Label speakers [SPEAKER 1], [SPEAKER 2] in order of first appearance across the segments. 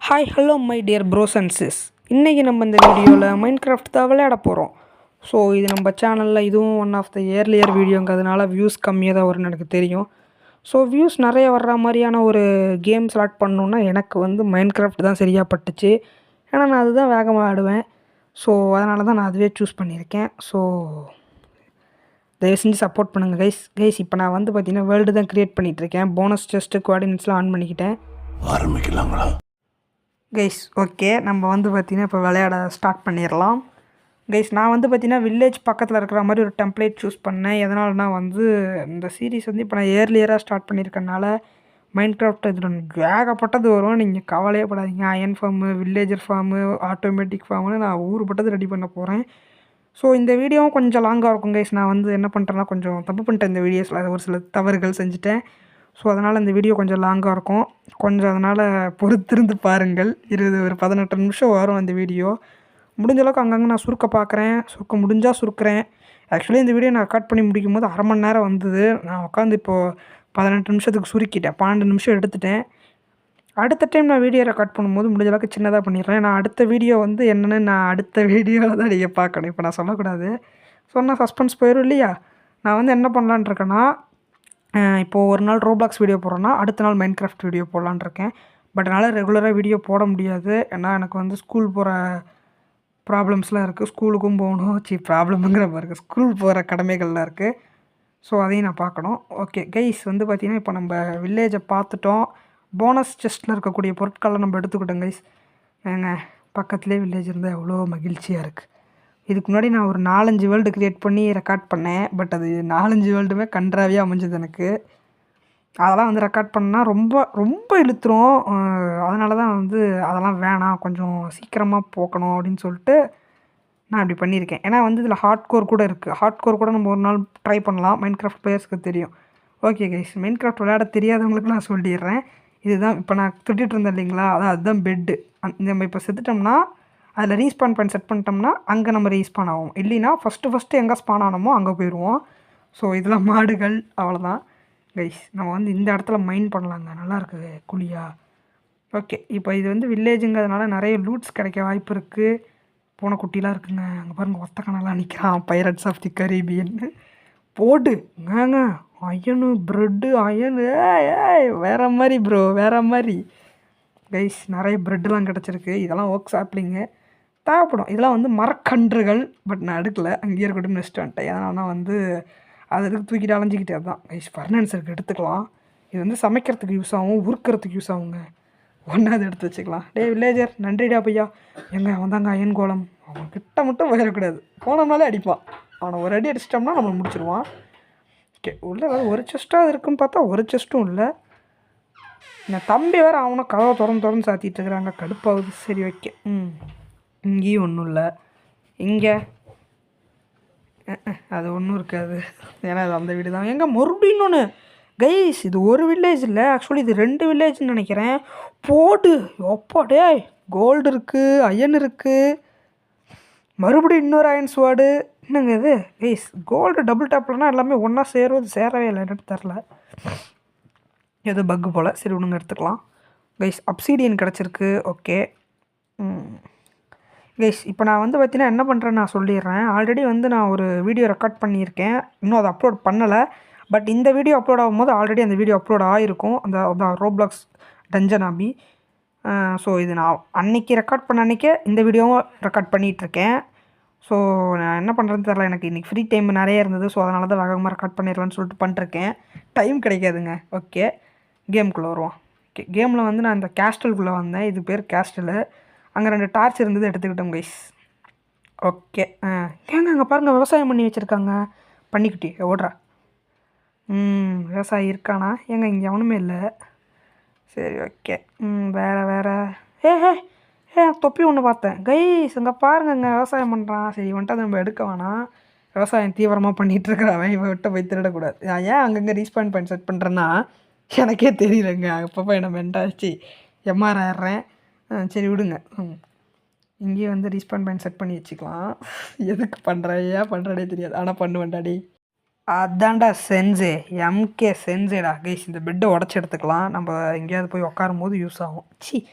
[SPEAKER 1] Hi hello my dear bros and sis. இன்றைக்கி நம்ம இந்த வீடியோவில் மைன்கிராஃப்ட் தான் விளையாட போகிறோம். ஸோ இது நம்ம சேனலில் இதுவும் ஒன் ஆஃப் த இயர்லியர் வீடியோங்கிறதுனால வியூஸ் கம்மியாக தான் வரும்னு எனக்கு தெரியும். ஸோ வியூஸ் நிறைய வர்ற மாதிரியான ஒரு கேம் செலக்ட் பண்ணணுன்னா எனக்கு வந்து மைன்கிராஃப்ட் தான் சரியாக பட்டுச்சு. ஏன்னா நான் அதுதான் வேகமாக ஆடுவேன். ஸோ அதனால தான் நான் அதுவே சூஸ் பண்ணியிருக்கேன். ஸோ தயவு செஞ்சு சப்போர்ட் பண்ணுங்கள் கைஸ். இப்போ நான் வந்து பார்த்தீங்கன்னா வேர்ல்டு தான் க்ரியேட் பண்ணிகிட்ருக்கேன். போனஸ் செஸ்ட்டு கோஆர்டினேட்ஸ்லாம் ஆன் பண்ணிக்கிட்டேன்.
[SPEAKER 2] ஆரம்பிக்கலாங்களா
[SPEAKER 1] கைஸ்? ஓகே, நம்ம வந்து பார்த்திங்கன்னா இப்போ விளையாட ஸ்டார்ட் பண்ணிடலாம். கைஸ் நான் வந்து பார்த்திங்கன்னா வில்லேஜ் பக்கத்தில் இருக்கிற மாதிரி ஒரு டெம்ப்ளேட் சூஸ் பண்ணேன். எதனால்னா வந்து இந்த சீரீஸ் வந்து இப்போ நான் ஏர்லியராக ஸ்டார்ட் பண்ணியிருக்கனால மைன்கிராஃப்ட் இதில் ஏகப்பட்டது வரும். நீங்கள் கவலையே படாதீங்க. Iron farm, villager farm, automatic ஃபார்முன்னு நான் ஊருப்பட்டது ரெடி பண்ண போகிறேன். ஸோ இந்த வீடியோவும் கொஞ்சம் லாங்காக இருக்கும் கைஸ். நான் வந்து என்ன பண்ணுறேன்னா கொஞ்சம் தப்பு பண்ணிட்டேன். இந்த வீடியோஸில் ஒரு சில தவறுகள் செஞ்சுட்டேன். ஸோ அதனால் இந்த வீடியோ கொஞ்சம் லாங்காக இருக்கும். கொஞ்சம் அதனால் பொறுத்திருந்து பாருங்கள். ஒரு 18 நிமிஷம் வரும் அந்த வீடியோ. முடிஞ்ச அளவுக்கு அங்கங்கே நான் சுருக்க பார்க்குறேன். முடிஞ்சால் சுருக்கிறேன். ஆக்சுவலி இந்த வீடியோ நான் ரெக்கார்ட் பண்ணி முடிக்கும் போது அரை மணி நேரம் வந்தது. நான் உட்காந்து இப்போது 18 நிமிஷத்துக்கு சுருக்கிட்டேன். 12 நிமிஷம் எடுத்துட்டேன். அடுத்த டைம் நான் வீடியோ ரெக்கார்ட் பண்ணும்போது முடிஞ்ச அளவுக்கு சின்னதாக பண்ணிடுறேன். நான் அடுத்த வீடியோ வந்து என்னென்னு நான் அடுத்த வீடியோவில் தான் நீங்கள் பார்க்கணும். இப்போ நான் சொல்லக்கூடாது. சொன்னால் சஸ்பென்ஸ் போயிடும் இல்லையா? நான் வந்து என்ன பண்ணலான்னு இருக்கேன்னா, இப்போது ஒரு நாள் ரோப்ளாக்ஸ் வீடியோ போடுறேன்னா அடுத்த நாள் மைன்கிராஃப்ட் வீடியோ போடலான்னு இருக்கேன். பட் என்னால் ரெகுலராக வீடியோ போட முடியாது. ஏன்னா எனக்கு வந்து ஸ்கூல் போகிற ப்ராப்ளம்ஸ்லாம் இருக்குது. ஸ்கூலுக்கும் போகணும். ப்ராப்ளமுங்கிற பாருங்க, ஸ்கூல் போகிற கடமைகள்லாம் இருக்குது. ஸோ அதையும் நான் பார்க்கணும். ஓகே கைஸ், வந்து பார்த்திங்கன்னா இப்போ நம்ம வில்லேஜை பார்த்துட்டோம். போனஸ் செஸ்ட்டில் இருக்கக்கூடிய பொருட்கள்லாம் நம்ம எடுத்துக்கிட்டோம் கைஸ். ஏங்க பக்கத்துலேயே வில்லேஜ் இருந்தால் எவ்வளோ மகிழ்ச்சியாக இருக்குது. இதுக்கு முன்னாடி நான் ஒரு 4-5 வேர்ல்டு க்ரியேட் பண்ணி ரெக்கார்ட் பண்ணேன். பட் அது 4-5 வேர்ல்டுமே கன்றாவியாக அமைஞ்சது எனக்கு. அதெல்லாம் வந்து ரெக்கார்ட் பண்ணால் ரொம்ப ரொம்ப இழுத்துரும். அதனால தான் வந்து அதெல்லாம் வேணாம், கொஞ்சம் சீக்கிரமாக போக்கணும் அப்படின்னு சொல்லிட்டு நான் இப்படி பண்ணியிருக்கேன். ஏன்னா வந்து இதில் ஹார்ட் கோர் கூட இருக்குது. ஹார்ட் கோர் கூட நம்ம ஒரு நாள் ட்ரை பண்ணலாம். மைன்கிராஃப்ட் பிளேயர்ஸ்க்கு தெரியும். ஓகே கைஸ், மைன்கிராஃப்ட் விளையாட தெரியாதவங்களுக்கு நான் சொல்லிடுறேன். இதுதான் இப்போ நான் திட்டிகிட்டு இருந்தேன் இல்லைங்களா, அதுதான் பெட்டு. நம்ம இப்போ செத்துட்டோம்னா அதில் ரீஸ்பான் பாயிண்ட் செட் பண்ணிட்டோம்னா அங்கே நம்ம ரீஸ்பான் ஆகும். இல்லைனா ஃபஸ்ட்டு எங்கே ஸ்பான் ஆனோமோ அங்கே போயிடுவோம். ஸோ இதெல்லாம் மாடுகள், அவ்வளோதான் கைஸ். நம்ம வந்து இந்த இடத்துல மைன் பண்ணலாங்க, நல்லா இருக்குது குழியா. ஓகே, இப்போ இது வந்து வில்லேஜுங்கிறதுனால நிறைய லூட்ஸ் கிடைக்க வாய்ப்பு இருக்குது. பூனைக்குட்டிலாம் இருக்குங்க. அங்கே பாருங்கள், ஒத்த கணலாம் நிற்கிறான். பைரட்ஸ் ஆஃப் தி கரீபியன் போடு ஏங்க. அயனு ப்ரெட்டு அயனு வேறு மாதிரி ப்ரோ, வேறு மாதிரி கைஸ். நிறைய ப்ரெட்டுலாம் கிடச்சிருக்கு. இதெல்லாம் ஒர்க் சாப்பிளிங்க தேவைப்படும். இதெல்லாம் வந்து மரக்கன்றுகள். பட் நான் எடுக்கலை, அங்கேயே இருக்கட்டும் நெக்ஸ்ட் வந்துட்டேன். ஏன்னா வந்து அது எதுக்கு தூக்கிட்டு அலைஞ்சிக்கிட்டே தான் கைஸ். ஃபர்னான்ஸருக்கு எடுத்துக்கலாம். இது வந்து சமைக்கிறதுக்கு யூஸ் ஆகும், உருக்கிறதுக்கு யூஸ் ஆகுங்க. ஒன்றாவது எடுத்து வச்சுக்கலாம். டே வில்லேஜர், நன்றிடா பையா. எங்கே வந்தாங்க அயன் கோலம். அவன் கிட்ட மட்டும் போயிடக்கூடாது. போனோம்னாலே அடிப்பான். அவனை ஒரு அடி அடிச்சிட்டோம்னா நம்மளை முடிச்சிடுவான். ஓகே, உள்ளே ஒரு செஸ்ட்டாக இருக்குன்னு பார்த்தா ஒரு செஸ்ட்டும் இல்லை. என் தம்பி வேறு அவனை கதவை திறந்து சாத்திட்டு இருக்கிறாங்க. கடுப்பாகுது. சரி ஓகே. இங்கேயும் ஒன்றும் இல்லை. இங்கே அது ஒன்றும் இருக்காது. ஏன்னா அது அந்த வீடு தான். எங்கே மறுபடியும் ஒன்று கைஸ். இது ஒரு வில்லேஜ் இல்லை, ஆக்சுவலி இது 2 வில்லேஜ்னு நினைக்கிறேன். போடு ஒப்பாடே. கோல்டு இருக்குது, அயன் இருக்குது, மறுபடியும் இன்னொரு அயன் ஸ்வாடு. என்னங்க இது கைஸ்? கோல்டு டபுள் டாப்லனா எல்லாமே ஒன்றா சேரவே இல்லை. என்னட்டு தெரில, ஏதோ பக்கு போல். சரி ஒன்றுங்க எடுத்துக்கலாம் கைஸ். அப்சீடியன் கிடச்சிருக்கு. ஓகே கைஸ், இப்போ நான் வந்து பார்த்தீங்கன்னா என்ன பண்ணுறேன்னு நான் சொல்லிடுறேன். ஆல்ரெடி வந்து நான் ஒரு வீடியோ ரெக்கார்ட் பண்ணியிருக்கேன். இன்னும் அதை அப்லோட் பண்ணலை. பட் இந்த வீடியோ அப்லோட் ஆகும்போது ஆல்ரெடி அந்த வீடியோ அப்லோட் ஆகிருக்கும், அந்த ரோப்ளாக்ஸ் டஞ்சன் ஆபி. ஸோ இது நான் அன்றைக்கி ரெக்கார்ட் பண்ண அன்றைக்கே இந்த வீடியோவும் ரெக்கார்ட் பண்ணிகிட்ருக்கேன். ஸோ நான் என்ன பண்ணுறதுன்னு தெரில. எனக்கு இன்றைக்கி ஃப்ரீ டைம் நிறைய இருந்தது. ஸோ அதனால தான் வேகமாக ரெக்கார்ட் பண்ணிடலான்னு சொல்லிட்டு பண்ணிருக்கேன். டைம் கிடைக்காதுங்க. ஓகே, கேமுக்குள்ளே வருவோம். ஓகே, கேமில் வந்து நான் இந்த கேஸ்டலுக்குள்ளே வந்தேன். இது பேர் கேஸ்டலு. அங்கே 2 டார்ச் இருந்தது, எடுத்துக்கிட்டோம் கைஸ். ஓகே, ஏங்க அங்கே பாருங்கள், விவசாயம் பண்ணி வச்சுருக்காங்க. பண்ணிக்கிட்டி ஓடுறா. விவசாயி இருக்கானா? ஏங்க இங்கே எவனுமே இல்லை. சரி ஓகே. வேறு தொப்பி ஒன்று பார்த்தேன் கைஸ். அங்கே பாருங்கங்க, விவசாயம் பண்ணுறான். சரி வந்துட்டு அதை நம்ம எடுக்க வேணாம். விவசாயம் தீவிரமாக பண்ணிகிட்ருக்குறான். இவன் விட்ட போய் திருடக்கூடாது. ஏன் அங்கங்கே ரீஸ்பான் பாயிண்ட் செட் பண்ணுறேன்னா எனக்கே தெரியலங்க. அப்பப்போ என்ன மென்டாச்சு எம்ஆர் ஆயிடுறேன். சரி விடுங்க. இங்கேயும் வந்து ரீஸ்பான் பாயிண்ட் செட் பண்ணி வச்சுக்கலாம். எதுக்கு பண்ணுறேன், ஏன் பண்ணுறதே தெரியாது, ஆனால் பண்ணுவேன்டாடி. அதான்டா சென்சே, எம்கே சென்சேடா கைஸ். இந்த பெட்டை உடச்சி எடுத்துக்கலாம். நம்ம எங்கேயாவது போய் உட்காரும் போது யூஸ் ஆகும்.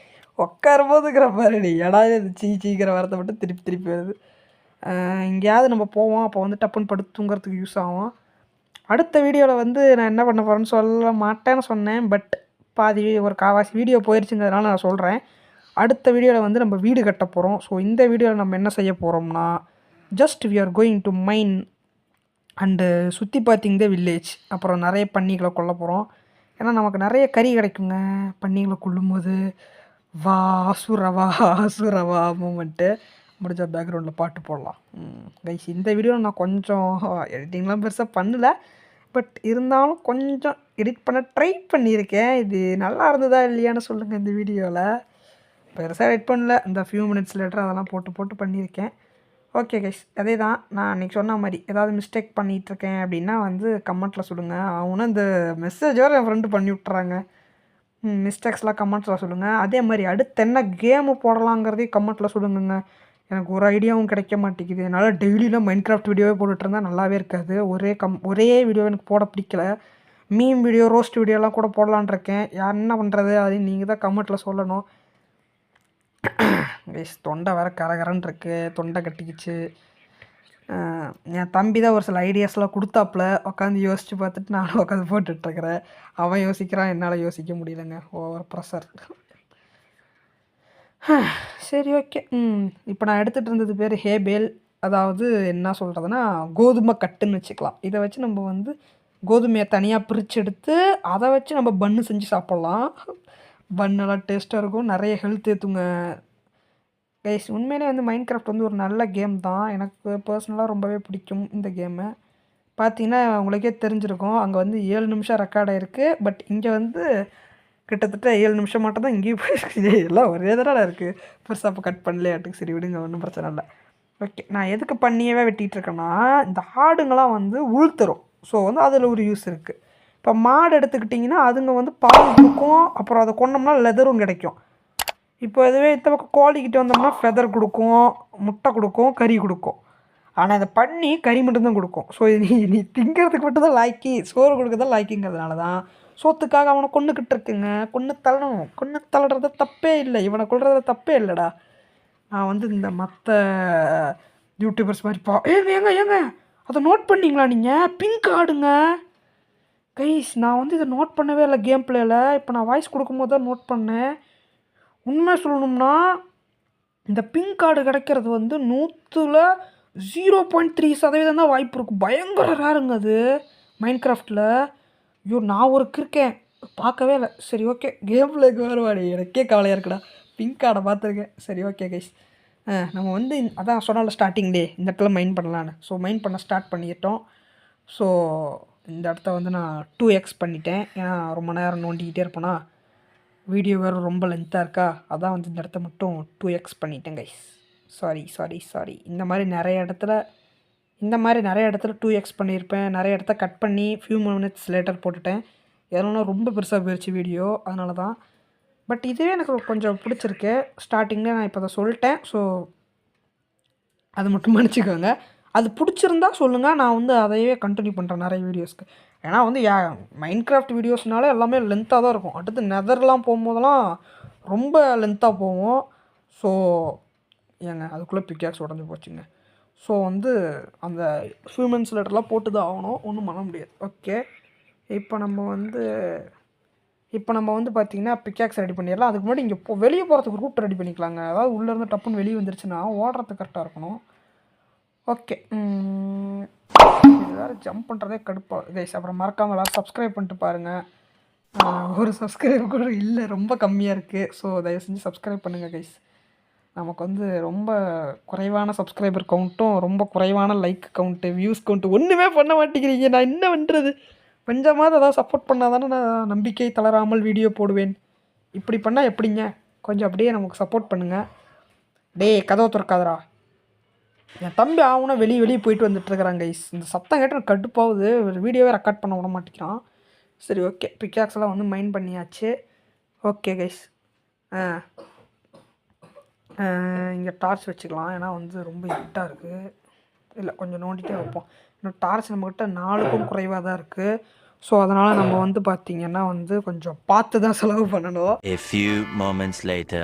[SPEAKER 1] உட்காரும்போதுங்கிற பாரு நீ இடம் இது சீக்கிற வரத்தை மட்டும் திருப்பி திருப்பி வருது. எங்கேயாவது நம்ம போவோம், அப்போ வந்து டப்புன்னு படுத்து தூங்குறதுக்கு யூஸ் ஆகும். அடுத்த வீடியோவில் வந்து நான் என்ன பண்ண போகிறேன்னு சொல்ல மாட்டேன்னு சொன்னேன். பட் பாதி ஒரு காவாசி வீடியோ போயிடுச்சுங்கிறதுனால நான் சொல்கிறேன். அடுத்த வீடியோவில் வந்து நம்ம வீடு கட்ட போகிறோம். ஸோ இந்த வீடியோவில் நம்ம என்ன செய்ய போகிறோம்னா, just we are going to mine and சுற்றி பார்த்திங் த வில்லேஜ். அப்புறம் நிறைய பன்னிகளை கொல்ல போகிறோம். ஏன்னா நமக்கு நிறைய கறி கிடைக்குங்க பன்னிகளை கொல்லும்போது. வா அசுரவா அசுரவா மூமெண்ட்டு. முடிஞ்ச பேக்ரவுண்டில் பாட்டு போடலாம். கைஸ் இந்த வீடியோவில் நான் கொஞ்சம் எடிட்டிங்லாம் பெருசாக பண்ணல. பட் இருந்தாலும் கொஞ்சம் எடிட் பண்ண ட்ரை பண்ணியிருக்கேன். இது நல்லா இருந்ததா இல்லையான்னு சொல்லுங்கள் இந்த வீடியோவில். பெருசாக எடிட் பண்ணல, இந்த ஃபியூ மினிட்ஸ் லேட்டர் அதெல்லாம் போட்டு பண்ணியிருக்கேன். ஓகே கைஸ், அதே தான் நான் அன்றைக்கி சொன்ன மாதிரி ஏதாவது மிஸ்டேக் பண்ணிகிட்ருக்கேன் அப்படின்னா வந்து கமெண்ட்டில் சொல்லுங்கள். அவனும் இந்த மெசேஜ் வேறு என் ஃப்ரெண்டு பண்ணி விட்டுறாங்க. மிஸ்டேக்ஸ்லாம் கமெண்ட்ஸில் சொல்லுங்கள். அதே மாதிரி அடுத்து என்ன கேமு போடலாங்கிறதையும் கமெண்ட்டில் சொல்லுங்கங்க. எனக்கு ஒரு ஐடியாவும் கிடைக்க மாட்டேங்குது. என்னால் டெய்லியில் மைன்கிராஃப்ட் வீடியோவே போட்டுட்ருந்தா நல்லாவே இருக்காது. ஒரே வீடியோ எனக்கு போட பிடிக்கல. மீம் வீடியோ, ரோஸ்ட் வீடியோலாம் கூட போடலான் இருக்கேன். யார் என்ன பண்ணுறது அதையும் நீங்கள் தான் கமெண்ட்டில் சொல்லணும். கைஸ் தொண்டை வேறு கரகரன்னு இருக்குது, தொண்டை கட்டிக்கிச்சு. என் தம்பி தான் ஒரு சில ஐடியாஸ்லாம் கொடுத்தாப்புல, உட்காந்து யோசித்து பார்த்துட்டு நானும் உட்காந்து போட்டுட்ருக்கிறேன். அவன் யோசிக்கிறான், என்னால் யோசிக்க முடியலைங்க, ஓவர் ப்ரெஷர். சரி ஓகே. இப்போ நான் எடுத்துகிட்டு இருந்தது பேர் ஹேபேல். அதாவது என்ன சொல்கிறதுனா கோதுமை கட்டுன்னு வச்சுக்கலாம். இதை வச்சு நம்ம வந்து கோதுமையை தனியாக பிரித்து எடுத்து அதை வச்சு நம்ம பன்னு செஞ்சு சாப்பிட்லாம். பன்னெல்லாம் டேஸ்ட்டாக இருக்கும், நிறைய ஹெல்த் ஏற்றுங்க. கைஸ் உண்மையிலே வந்து மைன்கிராஃப்ட் வந்து ஒரு நல்ல கேம் தான். எனக்கு பர்சனலாக ரொம்பவே பிடிக்கும் இந்த கேமு. பார்த்தீங்கன்னா உங்களுக்கே தெரிஞ்சிருக்கும், அங்கே வந்து 7 நிமிஷம் ரெக்கார்ட் ஆகிருக்கு. பட் இங்கே வந்து கிட்டத்தட்ட 7 நிமிஷம் மட்டும் தான் இங்கேயும் போயிருக்கு. எல்லாம் ஒரே தடவை இருக்குது. பெருசாக அப்போ கட் பண்ணலையாட்டுக்கு. சரி விடுங்க, ஒன்றும் பிரச்சனை இல்லை. ஓகே, நான் எதுக்கு பண்ணியவே வெட்டிகிட்ருக்கேன்னா, இந்த ஆடுங்களாம் வந்து உளுத்தரும். ஸோ வந்து அதில் ஒரு யூஸ் இருக்குது. இப்போ மாடு எடுத்துக்கிட்டிங்கன்னா அதுங்க வந்து பால் கொடுக்கும், அப்புறம் அதை கொண்டோம்னா லெதரும் கிடைக்கும். இப்போ இதுவே இந்த பக்கம் கோழிக்கிட்ட வந்தோம்னா ஃபெதர் கொடுக்கும், முட்டை கொடுக்கும், கறி கொடுக்கும். ஆனால் இதை பண்ணி கறி மட்டும்தான் கொடுக்கும். ஸோ நீ திங்கிறதுக்கு மட்டும் தான் லாய்க்கி, சோறு கொடுக்குறதான் லாய்க்கிங்கிறதுனால தான் சோத்துக்காக அவனை கொண்டுக்கிட்டு இருக்குங்க. கொன்று தள்ளணும், கொன்று தள்ளுறது தப்பே இல்லை, இவனை கொள்றதுல தப்பே இல்லைடா. நான் வந்து இந்த மற்ற யூடியூபர்ஸ் மாதிரி ஏங்க அதை நோட் பண்ணிங்களா நீங்கள்? பிங்க் ஆடுங்க கைஸ். நான் வந்து இதை நோட் பண்ணவே இல்லை கேம் பிளேயில். இப்போ நான் வாய்ஸ் கொடுக்கும்போது தான் நோட் பண்ணேன். உண்மை சொல்லணும்னா இந்த பிங்க் கார்டு கிடைக்கிறது வந்து 100ல் 0.3% தான் வாய்ப்பு இருக்குது. பயங்கர ரேருங்க அது மைன்கிராஃப்டில். ஐயோ நான் ஒரு இருக்கேன், பார்க்கவே இல்லை. சரி ஓகே, கேம் பிளேக்கு வருவாடி, எனக்கே கவலையாக இருக்குடா. பிங்க் கார்டை பார்த்துருக்கேன். சரி ஓகே கைஸ், நம்ம வந்து அதான் சொன்னால ஸ்டார்டிங் டே இந்த இடத்துல மைன் பண்ணலான்னு. ஸோ மைன் பண்ண ஸ்டார்ட் பண்ணிட்டோம். ஸோ இந்த இடத்த வந்து நான் 2x பண்ணிட்டேன். ஏன்னா ரொம்ப நேரம் நோண்டிக்கிட்டே இருப்பேனா, வீடியோ வேறு ரொம்ப லென்த்தாக இருக்கா, அதான் வந்து இந்த இடத்த மட்டும் 2x பண்ணிட்டேன் கைஸ். சாரி. இந்த மாதிரி நிறைய இடத்துல 2x பண்ணியிருப்பேன். நிறைய இடத்த கட் பண்ணி ஃபியூ மினிட்ஸ் லேட்டர் போட்டுட்டேன். எதனா ரொம்ப பெருசாக போயிடுச்சு வீடியோ, அதனால தான். பட் இதுவே எனக்கு கொஞ்சம் பிடிச்சிருக்கு. ஸ்டார்டிங்கில் நான் இப்போ அதை சொல்லிட்டேன். ஸோ அது மட்டும் மன்னிச்சிக்கோங்க. அது பிடிச்சிருந்தா சொல்லுங்கள், நான் வந்து அதையே கண்டினியூ பண்ணுறேன் நிறைய வீடியோஸ்க்கு. ஏன்னா வந்து மைன்கிராஃப்ட் வீடியோஸ்னாலே எல்லாமே லென்த்தாக தான் இருக்கும். அடுத்து நெதர்லாம் போகும்போதெல்லாம் ரொம்ப லென்த்தாக போவோம். ஸோ ஏங்க அதுக்குள்ளே பிக்காக்ஸ் உடஞ்சி போச்சுங்க. ஸோ வந்து அந்த ஹியூமன்ஸ் லெட்டர்லாம் போட்டு தான் ஆகணும், ஒன்றும் பண்ண முடியாது. ஓகே, இப்போ நம்ம வந்து பார்த்திங்கன்னா பிக்காக்ஸ் ரெடி பண்ணிடலாம். அதுக்கு முன்னாடி இங்கே வெளியே போகிறதுக்கு ரூட் ரெடி பண்ணிக்கலாங்க. அதாவது உள்ளேருந்து டப்புன்னு வெளியே வந்துருச்சுன்னா ஓடுறதுக்கு கரெக்டாக இருக்கணும். ஓகே, இது வேறு ஜம்ப் பண்ணுறதே கடுப்பாக கைஸ். அப்புறம் மறக்காமல் எல்லோரும் சப்ஸ்கிரைப் பண்ணிட்டு பாருங்கள். ஒரு சப்ஸ்கிரைப் கூட இல்லை, ரொம்ப கம்மியாக இருக்குது. ஸோ தயவு செஞ்சு சப்ஸ்கிரைப் பண்ணுங்கள் கைஸ். நமக்கு வந்து ரொம்ப குறைவான சப்ஸ்கிரைபர் கவுண்ட்டும், ரொம்ப குறைவான லைக் கவுண்ட்டு, வியூஸ் கவுண்ட்டு, ஒன்றுமே பண்ண மாட்டேங்கிறீங்க. நான் என்ன பண்ணுறது? கொஞ்சமாவது அதாவது சப்போர்ட் பண்ணால் தானே நான் நம்பிக்கை தளராமல் வீடியோ போடுவேன். இப்படி பண்ணால் எப்படிங்க? கொஞ்சம் அப்படியே நமக்கு சப்போர்ட் பண்ணுங்கள். கதவை திறக்காதரா. என் தம்பி ஆகுனா வெளியே போயிட்டு வந்துட்டுருக்குறாங்க கைஸ். இந்த சத்தம் கேட்டு கடுப்பாகுது, வீடியோவே ரெக்கார்ட் பண்ண விட மாட்டேங்கிறான். சரி ஓகே, பிக்காக்ஸ்லாம் வந்து மைண்ட் பண்ணியாச்சு. ஓகே கைஸ், இங்கே டார்ச் வச்சுக்கலாம். ஏன்னா வந்து ரொம்ப ஹிட்டாக இருக்குது. இல்லை கொஞ்சம் நோண்டிகிட்டே வைப்போம். இன்னும் டார்ச் நம்மக்கிட்ட 4க்கும் குறைவாக தான் இருக்குது. ஸோ அதனால் நம்ம வந்து பார்த்திங்கன்னா வந்து கொஞ்சம் பார்த்து தான் செலவு பண்ணணும்.
[SPEAKER 2] A few moments later.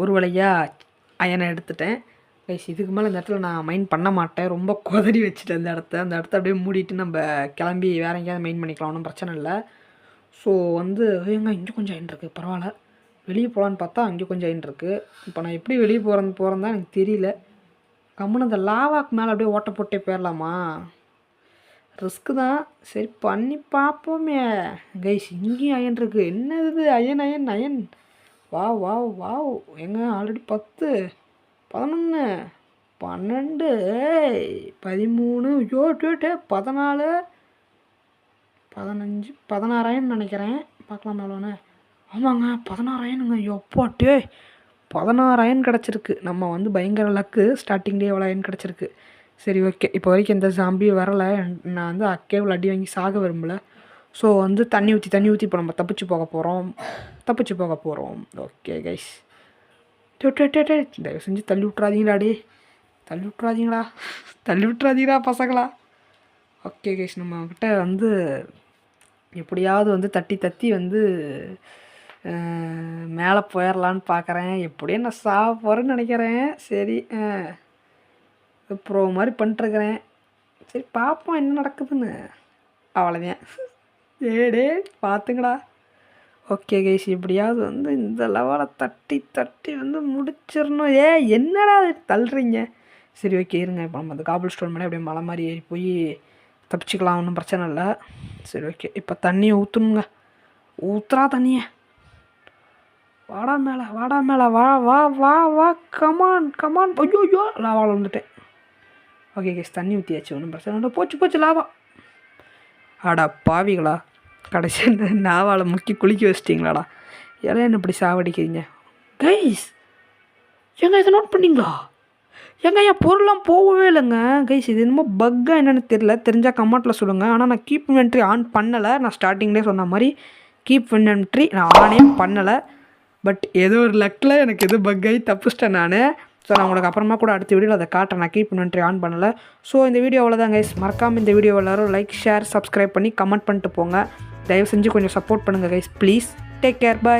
[SPEAKER 1] ஒரு வழியாக அயனை எடுத்துட்டேன் கைஸ். இதுக்கு மேலே இந்த இடத்துல நான் மைண்ட் பண்ண மாட்டேன். ரொம்ப கொதறி வச்சுட்டேன் அந்த இடத்த அப்படியே மூடிட்டு நம்ம கிளம்பி வேறு எங்கேயாவது மைண்ட் பண்ணிக்கலாம், ஒன்றும் பிரச்சனை இல்லை. ஸோ வந்து எங்க இங்கே கொஞ்சம் அயன் இருக்குது, பரவாயில்ல. வெளியே போகலான்னு பார்த்தா அங்கே கொஞ்சம் அயன் இருக்குது. இப்போ நான் எப்படி வெளியே போகிறேன்னு தான் எனக்கு தெரியல. கம்முன்னு அந்த லாவாக்கு மேலே அப்படியே ஓட்ட போட்டே போயிடலாமா? ரிஸ்க்கு தான், சரி பண்ணி பார்ப்போமே கைஸ். இங்கேயும் அயன் இருக்குது. என்னது iron iron iron? Wow wow wow. எங்க ஆல்ரெடி 10 11 12 13 ஐயோ 14 15 16 அயன் நினைக்கிறேன். பார்க்கலாம் எவ்வளோன்னு. ஆமாங்க 16 அயனுங்க. எப்போட்டே 16 அயன் கிடச்சிருக்கு. நம்ம வந்து பயங்கர லக்கு. ஸ்டார்டிங்லேயே எவ்வளோ அயன் கிடச்சிருக்கு. சரி ஓகே, இப்போ வரைக்கும் எந்த ஜாம்பியும் வரலை. நான் வந்து அக்கேவில் அடி வாங்கி சாக விரும்பல. ஸோ வந்து தண்ணி ஊற்றி இப்போ நம்ம தப்பிச்சு போக போகிறோம். ஓகே கைஸ், தயவு செஞ்சு தள்ளி விட்றாதீங்களா பசங்களா. ஓகே கைஸ், நம்மக்கிட்ட வந்து எப்படியாவது வந்து தட்டி வந்து மேலே போயிடலான்னு பார்க்குறேன். எப்படியும் நான் சாக போகிறேன்னு நினைக்கிறேன். சரி ப்ரோ மாதிரி பண்ணிட்டுருக்கிறேன். சரி பார்ப்போம் என்ன நடக்குதுன்னு. அவ்வளோதான். ஏடே பார்த்துங்கடா. ஓகே கைஸ், எப்படியாவது வந்து இந்த லெவலை தட்டி வந்து முடிச்சிடணும். என்னடா தள்ளுறீங்க? சரி ஓகே இருங்க, இப்போ நம்ம அந்த காபிள் ஸ்டோன் மேலே அப்படியே மலை மாதிரி ஏறி போய் தப்பிச்சிக்கலாம், ஒன்றும் பிரச்சனை இல்லை. சரி ஓகே, இப்போ தண்ணியை ஊற்றணுங்க. ஊற்றுறா தண்ணியை. வாடா மேலே வா கமான். ஐயோ லாவாவில் வந்துட்டேன். ஓகே கைஸ், தண்ணி ஊற்றியாச்சு, ஒன்றும் பிரச்சனை இல்லை. போச்சு லாவா. ஆடா பாவிகளா, கடைசி இந்த நாவால் முக்கி குளிக்க வச்சிட்டிங்களாடா. எல்லாம் என்ன இப்படி சாவடிக்கிறீங்க கைஸ்? ஏங்க இதை நோட் பண்ணிங்களா? ஏங்க என் பொருள்லாம் போகவே இல்லைங்க கைஸ். இது என்னமோ பக்காக என்னென்னு தெரிஞ்சால் கமெண்ட்டில் சொல்லுங்கள். ஆனால் நான் கீப் இன்வென்ட்ரி ஆன் பண்ணலை. நான் ஸ்டார்டிங்லேயே சொன்ன மாதிரி கீப் இன்வென்ட்ரி நான் ஆனே பண்ணலை. பட் ஏதோ ஒரு லக்கில் எனக்கு எது பக்காகி தப்பிச்சிட்டேன் நான். ஸோ நான் உங்களுக்கு அப்புறமா கூட அடுத்த வீடியோவில் அதை காட்டுறேன். நான் கீப் இன்வென்ட்ரி ஆன் பண்ணலை. ஸோ இந்த வீடியோ அவ்வளோதான் கைஸ். மறக்காமல் இந்த வீடியோ எல்லோரும் லைக், ஷேர், சப்ஸ்கிரைப் பண்ணி கமெண்ட் பண்ணிட்டு போங்க. தயவு செஞ்சு கொஞ்சம் சப்போர்ட் பண்ணுங்கள் guys please. Take care, bye.